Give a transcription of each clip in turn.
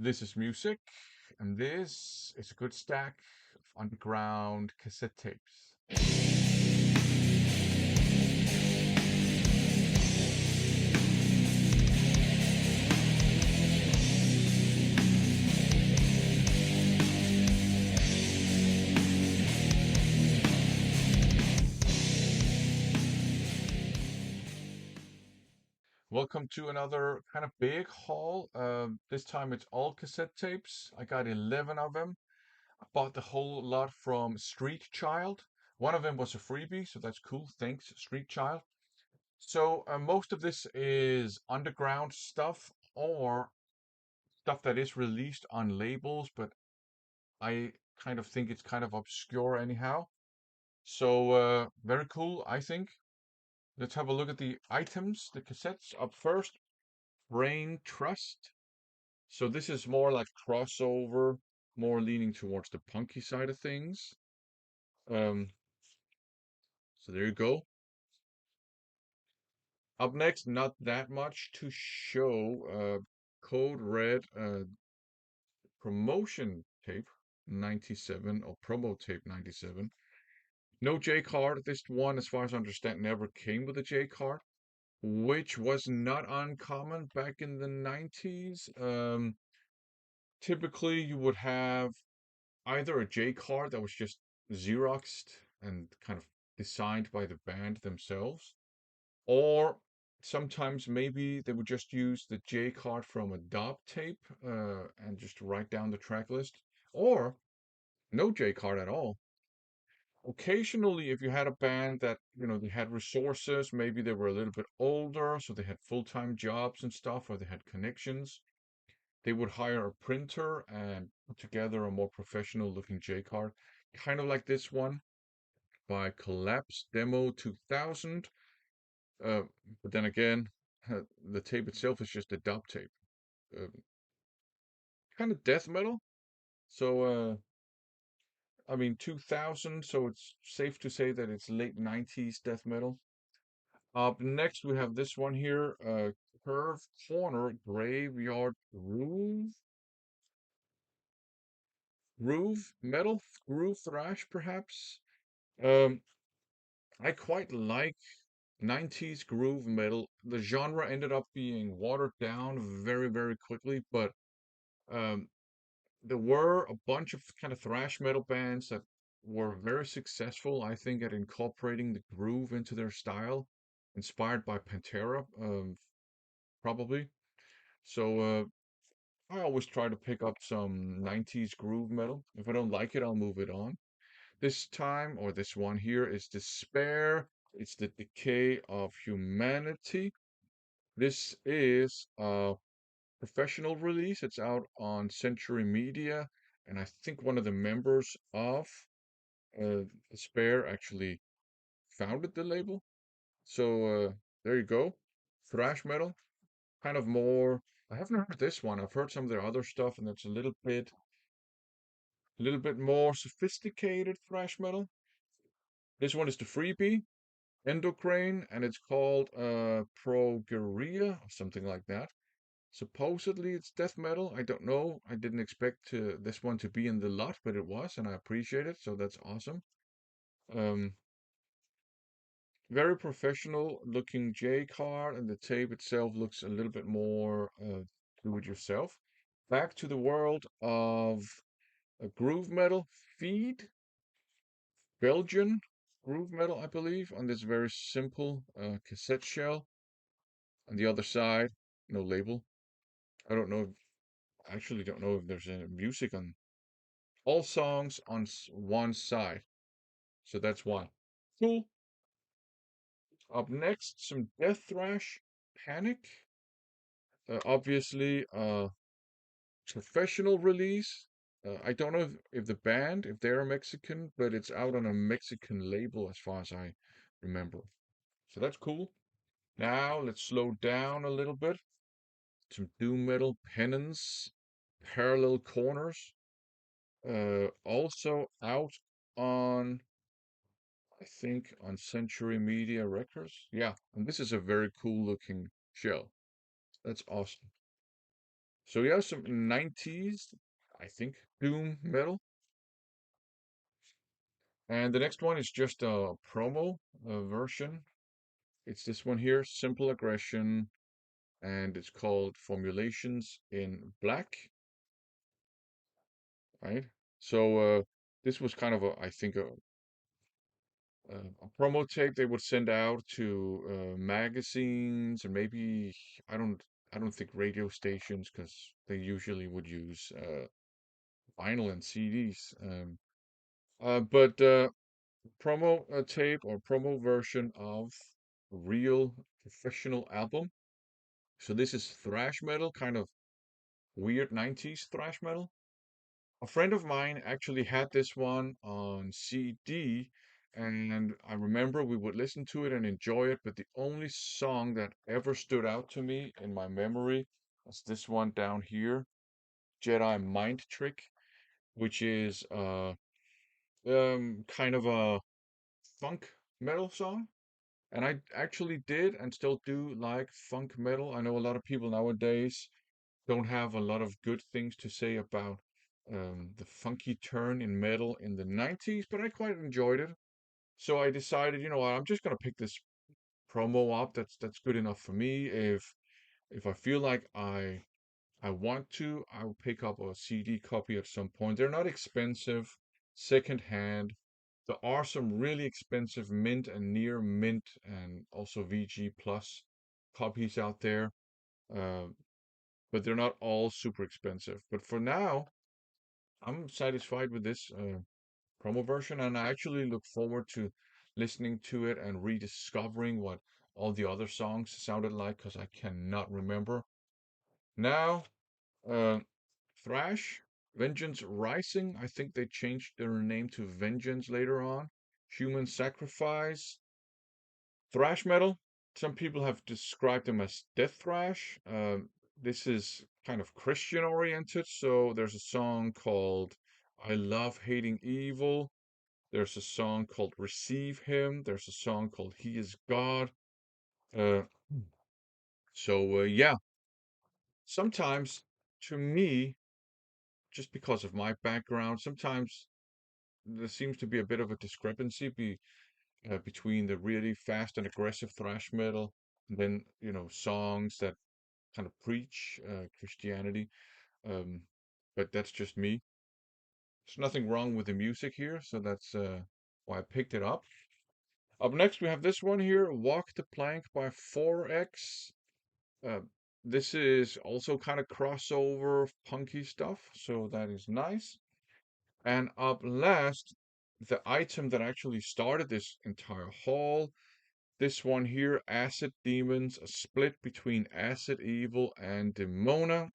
This is music, and this is a good stack of underground cassette tapes. Welcome to another kind of big haul. This time it's all cassette tapes. I got 11 of them. I bought the whole lot from Street Child. One of them was a freebie, so that's cool. Thanks, Street Child. So most of this is underground stuff or stuff that is released on labels, but I kind of think it's kind of obscure anyhow. So very cool, I think. Let's have a look at the items, the cassettes. Up first, Brain Trust. So this is more like crossover, more leaning towards the punky side of things. Um, so there you go. Up next, not that much to show. Code Red promotion tape 97 or promo tape 97. No J card. This one, as far as I understand, never came with a J card, which was not uncommon back in the 90s. Typically, you would have either a J card that was just Xeroxed and kind of designed by the band themselves, or sometimes maybe they would just use the J card from a DOP tape and just write down the track list, or no J card at all. Occasionally, if you had a band that, they had resources, maybe they were a little bit older, so they had full-time jobs and stuff, or they had connections, they would hire a printer and put together a more professional looking J card, kind of like this one by Collapse Demo 2000. Uh, but then again, the tape itself is just a dub tape, uh, kind of death metal. So, I mean, 2000, so it's safe to say that it's late 90s death metal. Up next, we have this one here, Curved Corner Graveyard Groove Metal, Groove Thrash, perhaps. Um, I quite like 90s groove metal. The genre ended up being watered down very, very quickly, but um, there were a bunch of kind of thrash metal bands that were very successful, I think, at incorporating the groove into their style, inspired by Pantera, probably. So I always try to pick up some 90s groove metal. If I don't like it, I'll move it on. This time, or this one here, is Despair. It's the Decay of Humanity. This is a professional release. It's out on Century Media, and I think one of the members of Despair actually founded the label. So there you go. Thrash metal, kind of more. I haven't heard this one. I've heard some of their other stuff, and it's a little bit more sophisticated thrash metal. This one is the freebie, Endocrine, and it's called Progeria or something like that. Supposedly it's death metal. I don't know. I didn't expect this one to be in the lot, but it was, and I appreciate it. So that's awesome. Um, Very professional looking J card, and the tape itself looks a little bit more do it yourself. Back to the world of groove metal. Feed Belgian groove metal, I believe, on this very simple cassette shell. On the other side, no label. I don't know. I actually don't know if there's any music on all songs on one side. So that's why. Cool. Up next, some Death Thrash Panic. Obviously, professional release. I don't know if the band, if they're Mexican, but it's out on a Mexican label as far as I remember. So that's cool. Now let's slow down a little bit. Some doom metal Penance, Parallel Corners. Also out on, I think, on Century Media Records. Yeah, and this is a very cool looking shell. That's awesome. So yeah, some 90s, I think, doom metal. And the next one is just a promo version. It's this one here, Simple Aggression, and it's called Formulations in Black, right? So this was kind of a, I think, a promo tape they would send out to magazines and maybe I don't I don't think radio stations because they usually would use vinyl and CDs. But promo tape or promo version of a real professional album. So this is thrash metal, kind of weird 90s thrash metal. A friend of mine actually had this one on CD, and I remember we would listen to it and enjoy it, but the only song that ever stood out to me in my memory was this one down here, Jedi Mind Trick, which is kind of a funk metal song. And I actually did and still do like funk metal. I know a lot of people nowadays don't have a lot of good things to say about the funky turn in metal in the 90s, but I quite enjoyed it. So I decided, you know what, I'm just gonna pick this promo up. That's good enough for me. If I feel like I want to, I'll pick up a CD copy at some point. They're not expensive, second hand. There are some really expensive mint and near mint and also VG plus copies out there. Uh, but they're not all super expensive. But for now, I'm satisfied with this promo version, and I actually look forward to listening to it and rediscovering what all the other songs sounded like because I cannot remember. Now, uh, Thrash, Vengeance Rising, I think they changed their name to Vengeance later on. Human Sacrifice, thrash metal. Some people have described them as death thrash. This is kind of Christian oriented. So there's a song called I Love Hating Evil. There's a song called Receive Him. There's a song called He is God. Uh, yeah, sometimes to me, just because of my background, sometimes there seems to be a bit of a discrepancy between the really fast and aggressive thrash metal and then, songs that kind of preach Christianity. Um, but that's just me. There's nothing wrong with the music here, so that's why I picked it up. Up next, we have this one here, Walk the Plank by 4X. Uh, this is also kind of crossover punky stuff, so that is nice. And up last, the item that actually started this entire haul, this one here, Acid Demons, a split between Acid Evil and Demona.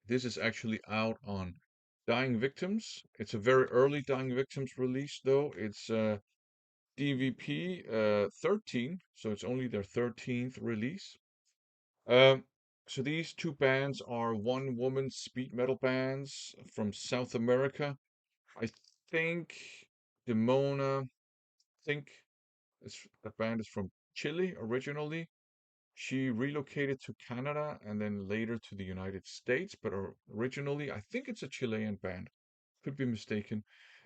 This is actually out on Dying Victims. It's a very early Dying Victims release, though. It's DVP 13, so it's only their 13th release. Um, so these two bands are one-woman speed metal bands from South America. I think Demona, think the band is from Chile originally. She relocated to Canada and then later to the United States, but originally I think it's a Chilean band. Could be mistaken.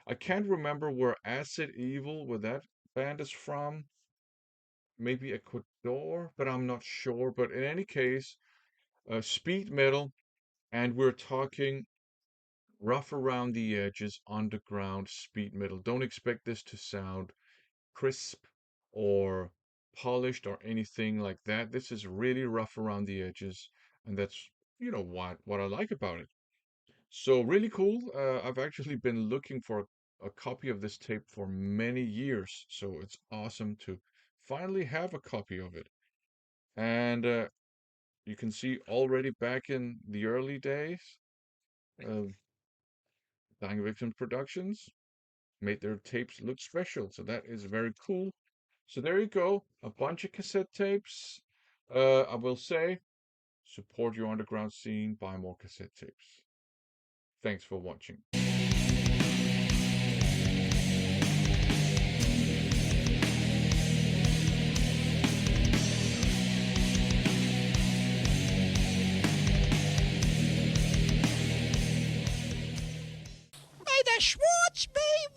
I can't remember where Acid Evil, where that band is from. Maybe Ecuador, but I'm not sure. But in any case, speed metal, and we're talking rough around the edges, underground speed metal. Don't expect this to sound crisp or polished or anything like that. This is really rough around the edges, and that's what I like about it. So really cool. I've actually been looking for a copy of this tape for many years, so it's awesome to finally have a copy of it. And you can see already back in the early days, uh, Dying Victims Productions made their tapes look special, so that is very cool. So there you go, a bunch of cassette tapes. I will say, support your underground scene, buy more cassette tapes. Thanks for watching. Schwartz, baby.